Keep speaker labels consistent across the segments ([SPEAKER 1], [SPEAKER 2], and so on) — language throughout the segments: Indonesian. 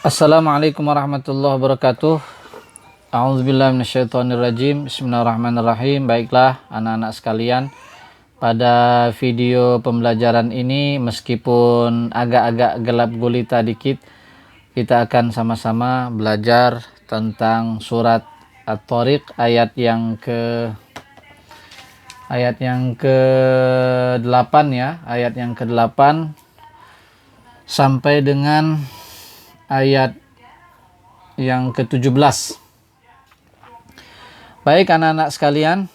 [SPEAKER 1] Assalamualaikum warahmatullahi wabarakatuh. A'udzubillahi minasyaitonirrajim. Bismillahirrahmanirrahim. Baiklah anak-anak sekalian, pada video pembelajaran ini meskipun agak-agak gelap gulita dikit, kita akan sama-sama belajar tentang surat At-Thariq ayat yang ke-8 ya, ayat yang ke-8 sampai dengan ayat yang ke-17. Baik anak-anak sekalian,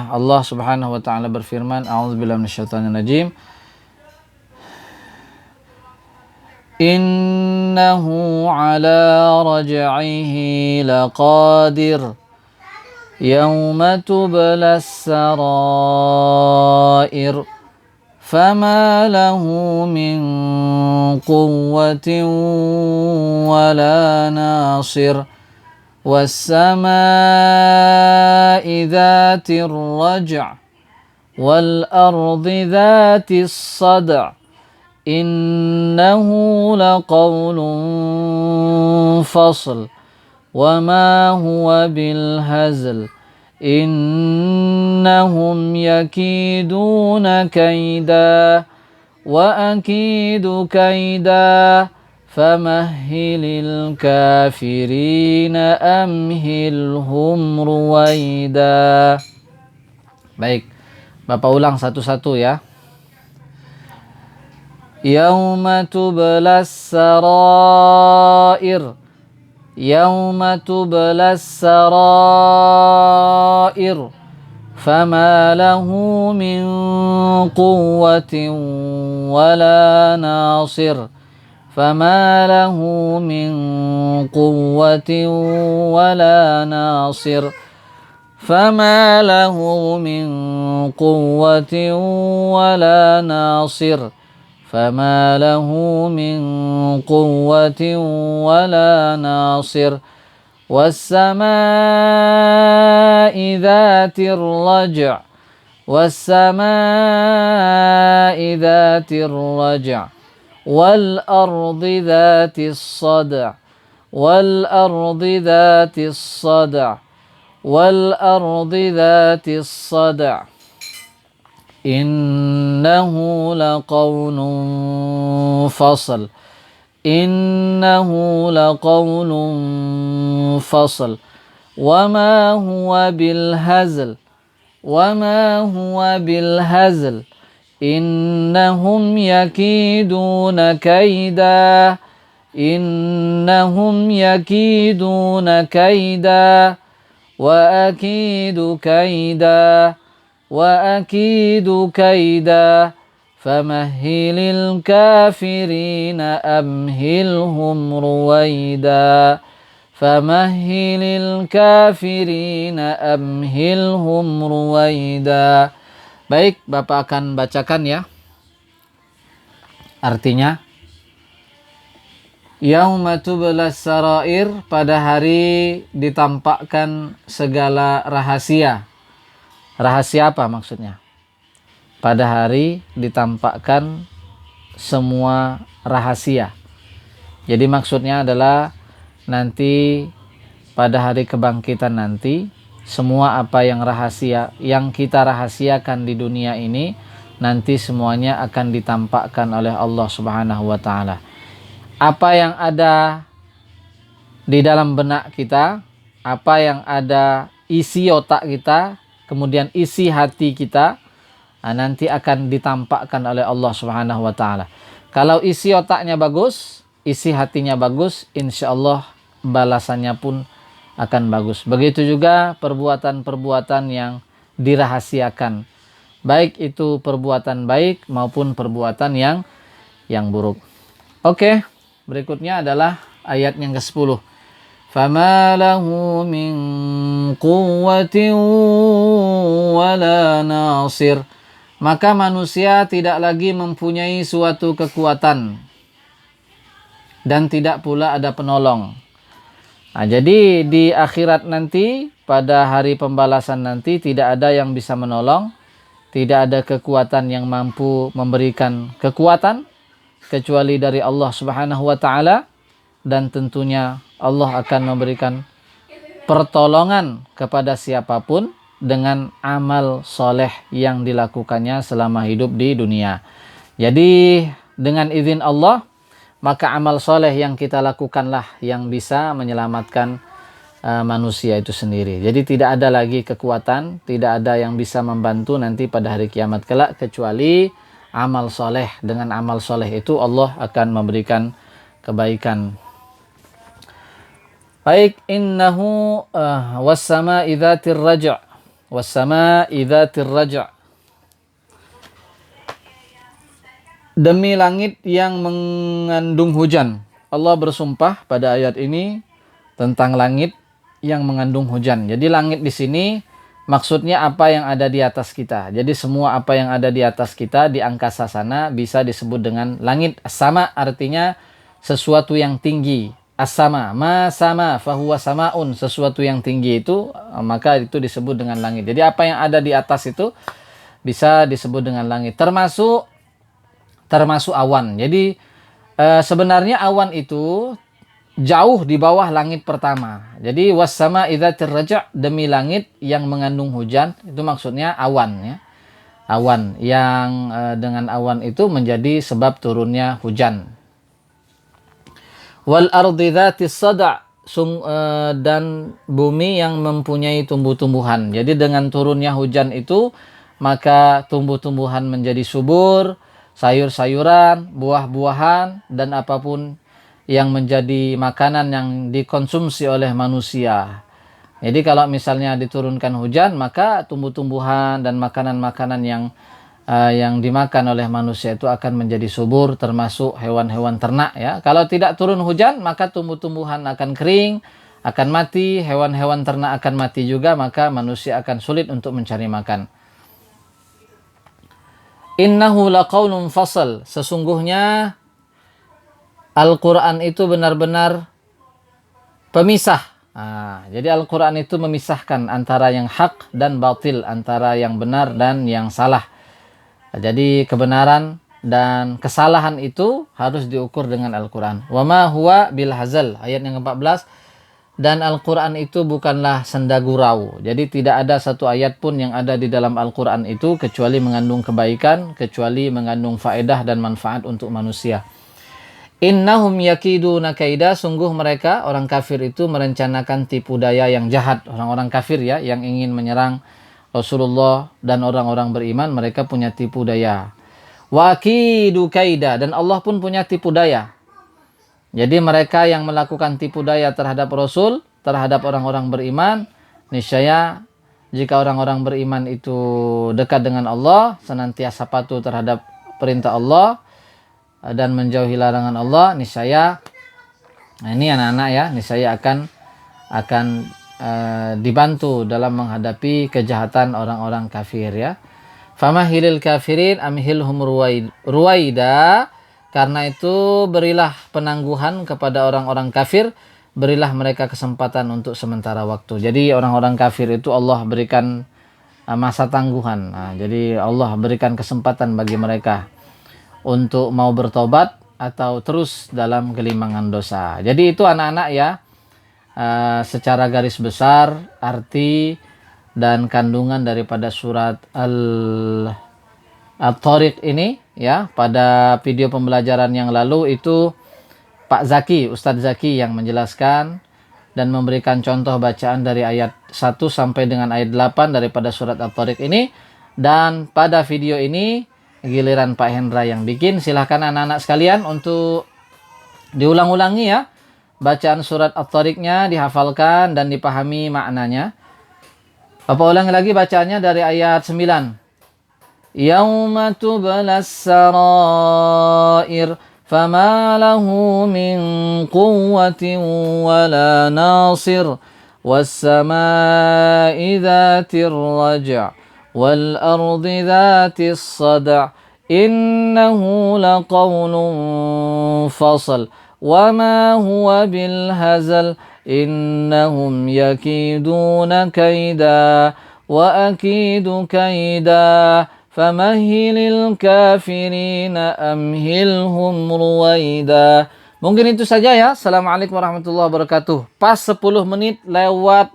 [SPEAKER 1] Allah Subhanahu wa taala berfirman, a'udzubillahi minasyaitonirrajim. Innahu ala raj'ihi laqadir yauma tublas sarair فما له من قوة ولا ناصر والسماء ذات الرجع والأرض ذات الصدع إنه لقول فصل وما هو بالهزل إنهم يكيدون كيدا وأكيد كيدا فمهل الكافرين أمهلهم رويدا. Baik, Bapak ulang satu-satu ya. Yauma tublas sarair, yauma tublas sarair fama lahu min quwwatin wala nasir fama lahu min quwwatin wala nasir fama lahu min quwwatin wala nasir فما له من قوة ولا ناصر والسماء ذات الرجع والسماء ذات الرجع والأرض ذات الصدع والأرض ذات الصدع والأرض ذات الصدع إنه لقول فصل إنه لقول فصل وما هو بالهزل وما هو بالهزل إنهم يكيدون كيدا إنهم يكيدون كيدا وأكيد كيدا وأكيد كيدا فمهل الكافرين أمهلهم رويدا فمهل الكافرين أمهلهم رويدا. Baik, Bapak akan bacakan ya. Artinya, yauma tublas sarair, pada hari ditampakkan segala rahasia. Rahasia apa maksudnya? Pada hari ditampakkan semua rahasia. Jadi maksudnya adalah nanti pada hari kebangkitan nanti, semua apa yang rahasia, yang kita rahasiakan di dunia ini, nanti semuanya akan ditampakkan oleh Allah Subhanahu wa taala. Apa yang ada di dalam benak kita, apa yang ada isi otak kita, kemudian isi hati kita, nanti akan ditampakkan oleh Allah Subhanahu wa taala. Kalau isi otaknya bagus, isi hatinya bagus, insya Allah balasannya pun akan bagus. Begitu juga perbuatan-perbuatan yang dirahasiakan, baik itu perbuatan baik maupun perbuatan yang buruk. Oke, berikutnya adalah ayat yang ke-10. فَمَا لَهُ مِنْ قُوَّةٍ وَلَا نَاصِرٍ. Maka manusia tidak lagi mempunyai suatu kekuatan dan tidak pula ada penolong. Jadi di akhirat nanti, pada hari pembalasan nanti, tidak ada yang bisa menolong, tidak ada kekuatan yang mampu memberikan kekuatan kecuali dari Allah Subhanahu wa taala. dan tentunya Allah akan memberikan pertolongan kepada siapapun dengan amal soleh yang dilakukannya selama hidup di dunia. Jadi dengan izin Allah, maka amal soleh yang kita lakukanlah yang bisa menyelamatkan manusia itu sendiri. Jadi tidak ada lagi kekuatan, tidak ada yang bisa membantu nanti pada hari kiamat kelak kecuali amal soleh. Dengan amal soleh itu Allah akan memberikan kebaikan. Baik, innahu was-sama'i dzatir raja'. Was-sama'i dzatir raja'. Demi langit yang mengandung hujan. Allah bersumpah pada ayat ini tentang langit yang mengandung hujan. Jadi langit di sini maksudnya apa yang ada di atas kita. Jadi semua apa yang ada di atas kita di angkasa sana bisa disebut dengan langit. As-sama artinya sesuatu yang tinggi. As-sama, ma sama fahuwa samaun, sesuatu yang tinggi itu maka itu disebut dengan langit. Jadi apa yang ada di atas itu bisa disebut dengan langit. Termasuk awan. Jadi sebenarnya awan itu jauh di bawah langit pertama. Jadi was-sama idzatir raja', demi langit yang mengandung hujan, itu maksudnya awan ya. Awan yang dengan awan itu menjadi sebab turunnya hujan. Wal ardi dzatis sada', dan bumi yang mempunyai tumbuh-tumbuhan. Jadi dengan turunnya hujan itu maka tumbuh-tumbuhan menjadi subur, sayur-sayuran, buah-buahan dan apapun yang menjadi makanan yang dikonsumsi oleh manusia. Jadi kalau misalnya diturunkan hujan, maka tumbuh-tumbuhan dan makanan-makanan yang dimakan oleh manusia itu akan menjadi subur, termasuk hewan-hewan ternak ya. Kalau tidak turun hujan, maka tumbuh-tumbuhan akan kering, akan mati, hewan-hewan ternak akan mati juga, maka manusia akan sulit untuk mencari makan. Innahu laqaulun fasal, sesungguhnya Al-Quran itu benar-benar pemisah. Jadi Al-Quran itu memisahkan antara yang hak dan batil, antara yang benar dan yang salah. Jadi kebenaran dan kesalahan itu harus diukur dengan Al-Quran. Wa ma huwa bil hazal, ayat yang ke-14. Dan Al-Quran itu bukanlah senda gurau. Jadi tidak ada satu ayat pun yang ada di dalam Al-Quran itu kecuali mengandung kebaikan, kecuali mengandung faedah dan manfaat untuk manusia. Innahum yakiduna kaida, sungguh mereka orang kafir itu merencanakan tipu daya yang jahat. Orang-orang kafir ya yang ingin menyerang Rasulullah dan orang-orang beriman, mereka punya tipu daya. Wa akidu kaida, dan Allah pun punya tipu daya. Jadi mereka yang melakukan tipu daya terhadap Rasul, terhadap orang-orang beriman, niscaya jika orang-orang beriman itu dekat dengan Allah, senantiasa patuh terhadap perintah Allah dan menjauhi larangan Allah, niscaya ini anak-anak ya, niscaya akan dibantu dalam menghadapi kejahatan orang-orang kafir ya. Famahilil kafirin amhilhum ruwaida, karena itu berilah penangguhan kepada orang-orang kafir, berilah mereka kesempatan untuk sementara waktu. Jadi orang-orang kafir itu Allah berikan masa tangguhan. Jadi Allah berikan kesempatan bagi mereka untuk mau bertobat atau terus dalam gelimangan dosa. Jadi itu anak-anak ya, secara garis besar arti dan kandungan daripada surat Al-Tariq ini ya. Pada video pembelajaran yang lalu itu Pak Zaki, Ustadz Zaki yang menjelaskan dan memberikan contoh bacaan dari ayat 1 sampai dengan ayat 8 daripada surat Al-Tariq ini. Dan pada video ini giliran Pak Hendra yang bikin. Silahkan anak-anak sekalian untuk diulang-ulangi ya bacaan surat At-Tariqnya, dihafalkan dan dipahami maknanya. Bapak ulangi lagi bacaannya dari ayat 9. Yauma tublas sarair fama lahu min quwwatin wala nasir was-samaa'i dzatir raja' wal ardi dzatis sada' innahu laqawlun fasal wa ma huwa bil hazal innahum yakiduna kaida wa akidu kaida famahilil kafirina amhilhum ruwaida. Mungkin itu saja ya. Assalamualaikum warahmatullahi wabarakatuh. Pas 10 menit lewat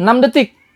[SPEAKER 1] 6 detik.